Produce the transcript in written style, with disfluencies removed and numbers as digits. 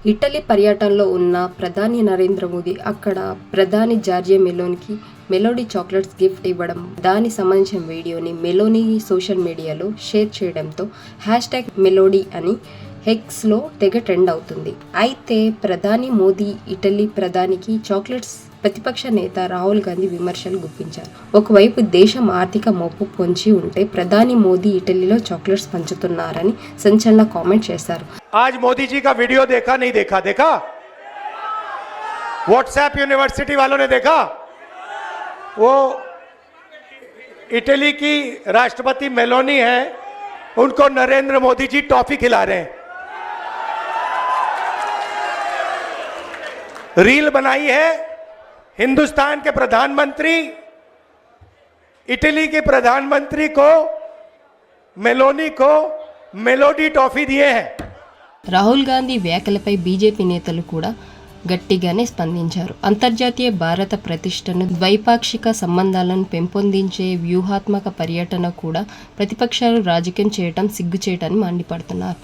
Italy పర్యటనలో ఉన్న ప్రధాని నరేంద్ర మోదీ అక్కడ ప్రధాని జార్జియా మెలోనీకి మెలోడీ చాక్లెట్స్ గిఫ్ట్ ఇవ్వడం, దానికి సంబంధించిన వీడియోని మెలోనీ సోషల్ మీడియాలో షేర్ చేయడంతో #మెలోడీ అని హెక్స్లో తెగ ట్రెండ్ అవుతుంది. అయితే ప్రధాని మోదీ ఇటలీ ప్రధానికి చాక్లెట్స్ ప్రతిపక్ష నేత రాహుల్ గాంధీ విమర్శలు గుప్పించారు. ఒకవైపు దేశం ఆర్థిక మోపు పొంచి ఉంటే ప్రధాని మోదీ ఇటలీలో చాక్లెట్స్ పంచుతున్నారని సంచలన కామెంట్ చేశారు. आज मोदी जी का वीडियो देखा नहीं देखा? देखा? व्हाट्सएप यूनिवर्सिटी वालों ने देखा? वो इटली की राष्ट्रपति मेलोनी है, उनको नरेंद्र मोदी जी टॉफी खिला रहे हैं. रील बनाई है. हिंदुस्तान के प्रधानमंत्री इटली के प्रधानमंत्री को, मेलोनी को मेलोडी टॉफी दिए हैं. రాహుల్ గాంధీ వ్యాఖ్యలపై బీజేపీ నేతలు కూడా గట్టిగానే స్పందించారు. అంతర్జాతీయ భారత ప్రతిష్టను, ద్వైపాక్షిక సంబంధాలను పెంపొందించే వ్యూహాత్మక పర్యటన కూడా ప్రతిపక్షాలు రాజకీయం చేయటం సిగ్గుచేటని మండిపడుతున్నారు.